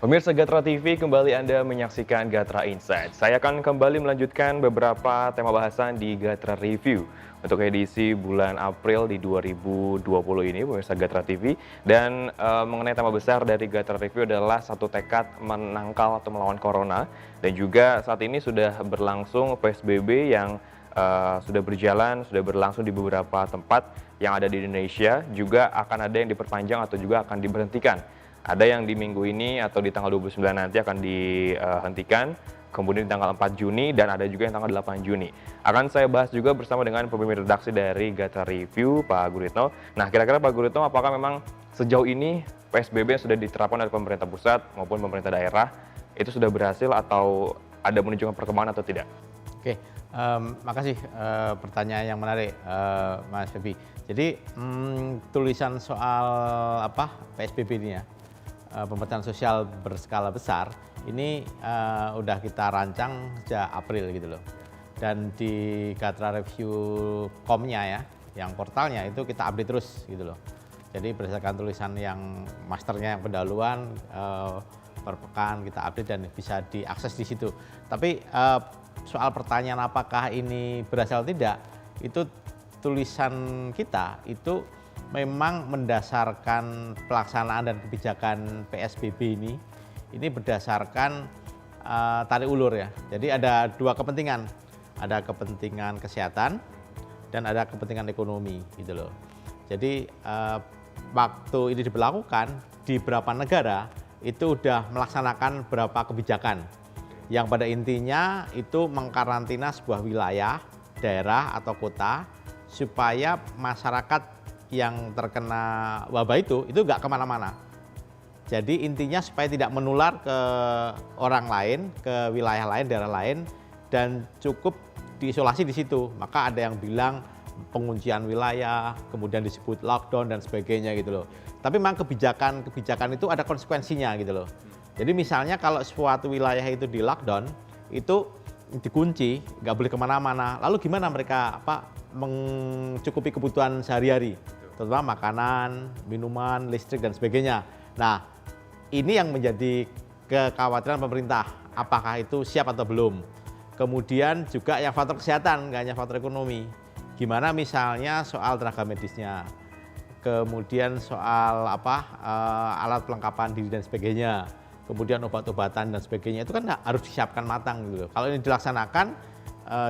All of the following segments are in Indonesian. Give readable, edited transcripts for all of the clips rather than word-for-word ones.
Pemirsa Gatra TV, kembali Anda menyaksikan Gatra Insight. Saya akan kembali melanjutkan beberapa tema bahasan di Gatra Review untuk edisi bulan April di 2020 ini, pemirsa Gatra TV. Dan mengenai tema besar dari Gatra Review adalah satu tekad menangkal atau melawan Corona. Dan juga saat ini sudah berlangsung PSBB yang sudah berlangsung di beberapa tempat yang ada di Indonesia. Juga akan ada yang diperpanjang atau juga akan diberhentikan. Ada yang di minggu ini atau di tanggal 29 nanti akan dihentikan, kemudian di tanggal 4 Juni dan ada juga yang tanggal 8 Juni. Akan saya bahas juga bersama dengan pemimpin redaksi dari Gatra Review, Pak Guritno. Nah, kira-kira Pak Guritno, apakah memang sejauh ini PSBB yang sudah diterapkan oleh pemerintah pusat maupun pemerintah daerah itu sudah berhasil atau ada menunjukkan perkembangan atau tidak? Oke, makasih pertanyaan yang menarik, Mas Febi. Jadi tulisan soal PSBB ini ya, pembatasan sosial berskala besar ini udah kita rancang sejak April gitu loh. Dan di Gatra Review.com-nya ya, yang portalnya itu kita update terus gitu loh. Jadi berdasarkan tulisan yang masternya yang pendahuluan per pekan kita update dan bisa diakses di situ. Tapi soal pertanyaan apakah ini berhasil atau tidak, itu tulisan kita itu memang mendasarkan pelaksanaan dan kebijakan PSBB ini berdasarkan tarik ulur ya. Jadi ada dua kepentingan, ada kepentingan kesehatan dan ada kepentingan ekonomi gitu loh. Jadi waktu ini diberlakukan di beberapa negara itu udah melaksanakan beberapa kebijakan yang pada intinya itu mengkarantina sebuah wilayah, daerah atau kota supaya masyarakat yang terkena wabah itu nggak kemana-mana. Jadi intinya supaya tidak menular ke orang lain, ke wilayah lain, daerah lain, dan cukup diisolasi di situ. Maka ada yang bilang penguncian wilayah, kemudian disebut lockdown dan sebagainya gitu loh. Tapi memang kebijakan itu ada konsekuensinya gitu loh. Jadi misalnya kalau suatu wilayah itu di lockdown, itu dikunci, nggak boleh kemana-mana. Lalu gimana mereka mencukupi kebutuhan sehari-hari, terutama makanan, minuman, listrik dan sebagainya. Nah, ini yang menjadi kekhawatiran pemerintah, apakah itu siap atau belum. Kemudian juga yang faktor kesehatan, nggak hanya faktor ekonomi. Gimana misalnya soal tenaga medisnya, kemudian soal alat pelengkapan diri dan sebagainya, kemudian obat-obatan dan sebagainya, itu kan harus disiapkan matang gitu. Kalau ini dilaksanakan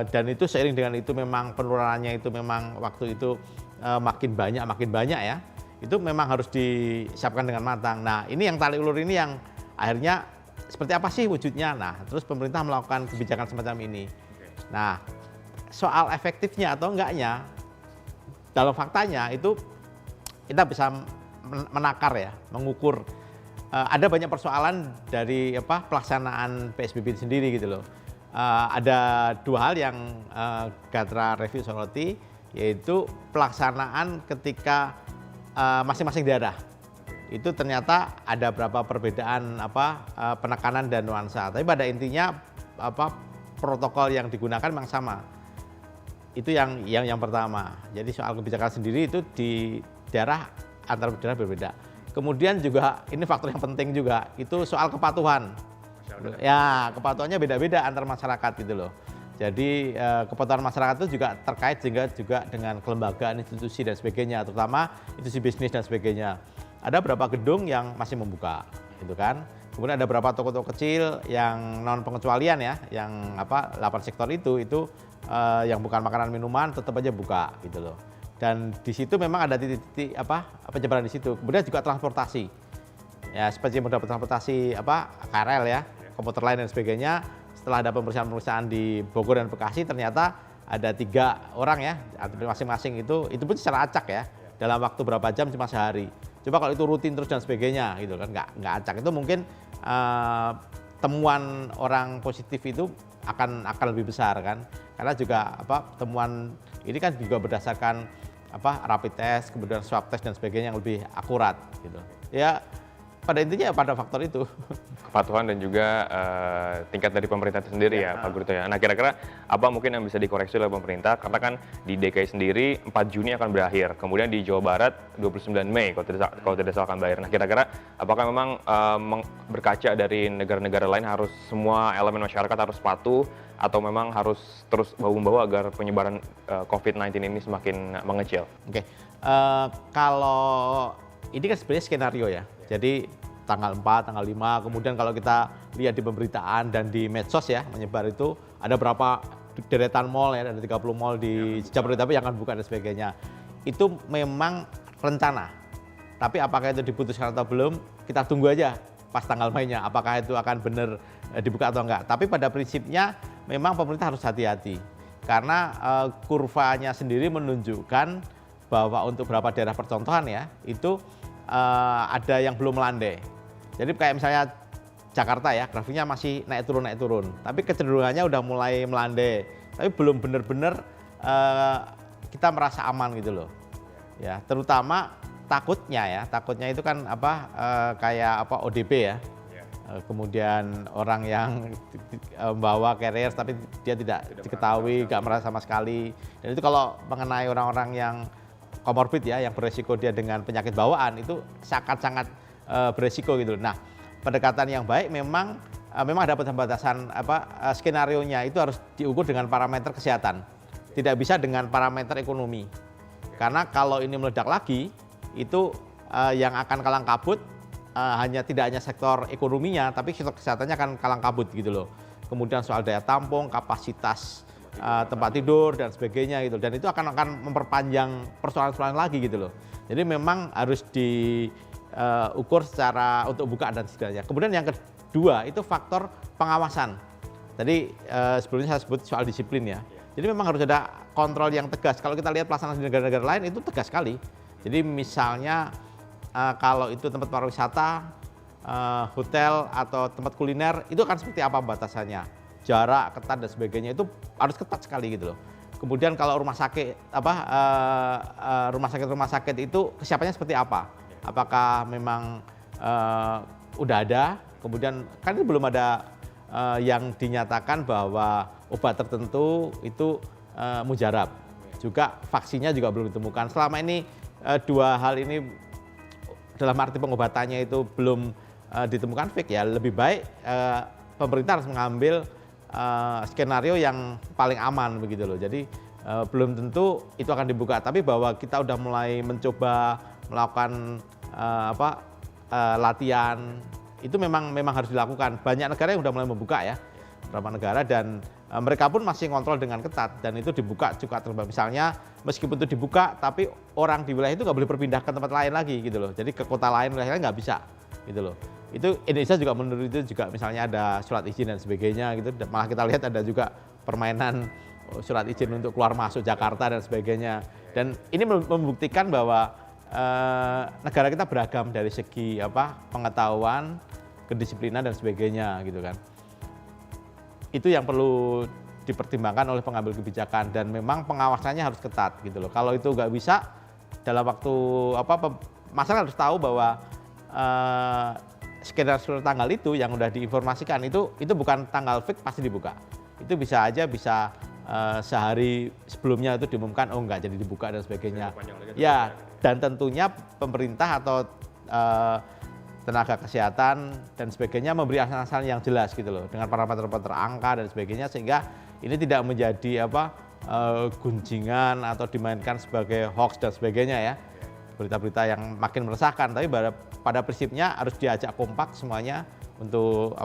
dan itu seiring dengan itu memang penularannya itu memang waktu itu makin banyak ya, itu memang harus disiapkan dengan matang. Nah, ini yang tarik ulur ini yang akhirnya seperti apa sih wujudnya. Nah, terus pemerintah melakukan kebijakan semacam ini. Nah, soal efektifnya atau enggaknya, dalam faktanya itu kita bisa menakar ya, mengukur. Ada banyak persoalan dari pelaksanaan PSBB sendiri gitu loh. Ada dua hal yang Gatra Review soroti, yaitu pelaksanaan ketika masing-masing daerah. Itu ternyata ada beberapa perbedaan penekanan dan nuansa. Tapi pada intinya protokol yang digunakan memang sama. Itu yang pertama. Jadi soal kebijakan sendiri itu di daerah antar daerah berbeda. Kemudian juga ini faktor yang penting juga, itu soal kepatuhan. Ya, kepatuhannya beda-beda antar masyarakat gitu loh. Jadi kepatuhan masyarakat itu juga terkait juga dengan kelembagaan, institusi dan sebagainya, terutama institusi bisnis dan sebagainya. Ada beberapa gedung yang masih membuka, gitu kan. Kemudian ada beberapa toko-toko kecil yang non pengecualian ya, yang 8 sektor itu yang bukan makanan minuman tetap aja buka gitu loh. Dan di situ memang ada titik-titik penyebaran di situ. Kemudian juga transportasi. Ya, seperti moda transportasi KRL ya, komuter lain dan sebagainya. Setelah ada pemeriksaan di Bogor dan Bekasi, ternyata ada 3 orang ya, masing-masing itu pun secara acak ya, dalam waktu berapa jam, cuma sehari. Coba kalau itu rutin terus dan sebagainya gitu kan, nggak acak, itu mungkin temuan orang positif itu akan lebih besar kan, karena juga temuan ini kan juga berdasarkan rapid test, kemudian swab test dan sebagainya yang lebih akurat gitu. Ya pada intinya pada faktor itu. kepatuhan dan juga tingkat dari pemerintah itu sendiri ya, Pak Gurito ya. Nah, kira-kira apa mungkin yang bisa dikoreksi oleh pemerintah? Karena kan di DKI sendiri 4 Juni akan berakhir, kemudian di Jawa Barat 29 Mei kalau tidak salah akan berakhir. Nah, kira-kira apakah memang berkaca dari negara-negara lain harus semua elemen masyarakat harus patuh, atau memang harus terus bahu-membahu agar penyebaran COVID-19 ini semakin mengecil? Oke, kalau ini kan sebenarnya skenario ya. Jadi tanggal 4, tanggal 5, kemudian kalau kita lihat di pemberitaan dan di medsos ya, menyebar itu ada berapa deretan mall ya, ada 30 mall di Jabodetabek yang akan buka dan sebagainya. Itu memang rencana. Tapi apakah itu diputuskan atau belum, kita tunggu aja pas tanggal mainnya, apakah itu akan benar dibuka atau enggak. Tapi pada prinsipnya memang pemerintah harus hati-hati. Karena kurvanya sendiri menunjukkan bahwa untuk beberapa daerah percontohan ya, itu ada yang belum melandai. Jadi kayak misalnya Jakarta ya, grafiknya masih naik turun. Tapi kecenderungannya udah mulai melandai. Tapi belum benar-benar kita merasa aman gitu loh. Ya, terutama takutnya itu kan kayak ODP ya. Kemudian orang yang membawa carrier tapi dia tidak diketahui, nggak merasa sama sekali. Dan itu kalau mengenai orang-orang yang komorbid ya, yang beresiko dia dengan penyakit bawaan, itu sangat-sangat beresiko gitu. Nah, pendekatan yang baik memang ada batasan skenario-nya itu harus diukur dengan parameter kesehatan. Tidak bisa dengan parameter ekonomi. Karena kalau ini meledak lagi, itu yang akan kalang kabut tidak hanya sektor ekonominya, tapi sektor kesehatannya akan kalang kabut gitu loh. Kemudian soal daya tampung, kapasitas tempat tidur dan sebagainya gitu. Dan itu akan memperpanjang persoalan-persoalan lagi gitu loh. Jadi memang harus diukur secara untuk buka dan setidaknya. Kemudian yang kedua itu faktor pengawasan. Tadi sebelumnya saya sebut soal disiplin ya. Jadi memang harus ada kontrol yang tegas. Kalau kita lihat pelaksanaan di negara-negara lain itu tegas sekali. Jadi misalnya kalau itu tempat pariwisata, hotel atau tempat kuliner, itu akan seperti apa batasannya, jarak ketat dan sebagainya, itu harus ketat sekali gitu loh. Kemudian kalau rumah sakit rumah sakit itu kesiapannya seperti apa? Apakah memang udah ada? Kemudian kan ini belum ada yang dinyatakan bahwa obat tertentu itu mujarab. Juga vaksinnya juga belum ditemukan. Selama ini dua hal ini dalam arti pengobatannya itu belum ditemukan fix ya, lebih baik pemerintah harus mengambil skenario yang paling aman begitu loh. Jadi belum tentu itu akan dibuka, tapi bahwa kita udah mulai mencoba melakukan latihan itu memang harus dilakukan. Banyak negara yang udah mulai membuka ya, beberapa negara, dan mereka pun masih kontrol dengan ketat dan itu dibuka juga terbatas. Misalnya meskipun itu dibuka tapi orang di wilayah itu nggak boleh berpindah ke tempat lain lagi gitu loh. Jadi ke kota lain wilayah lain nggak bisa gitu loh. Itu Indonesia juga menurut itu juga misalnya ada surat izin dan sebagainya gitu. Malah kita lihat ada juga permainan surat izin untuk keluar masuk Jakarta dan sebagainya. Dan ini membuktikan bahwa negara kita beragam dari segi pengetahuan, kedisiplinan dan sebagainya gitu kan. Itu yang perlu dipertimbangkan oleh pengambil kebijakan dan memang pengawasannya harus ketat gitu loh. Kalau itu nggak bisa dalam waktu masyarakat harus tahu bahwa skenario tanggal itu yang udah diinformasikan itu bukan tanggal fix pasti dibuka. Itu bisa sehari sebelumnya itu diumumkan nggak jadi dibuka dan sebagainya. Ya, dan tentunya pemerintah atau tenaga kesehatan dan sebagainya memberi alasan yang jelas gitu loh dengan parameter-parameter angka dan sebagainya, sehingga ini tidak menjadi gunjingan atau dimainkan sebagai hoax dan sebagainya ya, berita-berita yang makin meresahkan. Tapi pada prinsipnya harus diajak kompak semuanya untuk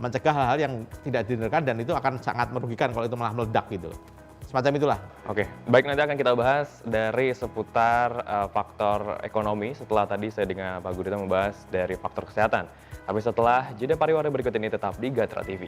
mencegah hal-hal yang tidak dihindarkan, dan itu akan sangat merugikan kalau itu malah meledak gitu loh. Semacam itulah. Oke, baik, nanti akan kita bahas dari seputar faktor ekonomi setelah tadi saya dengan Pak Gurito membahas dari faktor kesehatan. Tapi setelah jeda pariwara berikut ini tetap di Gatra TV.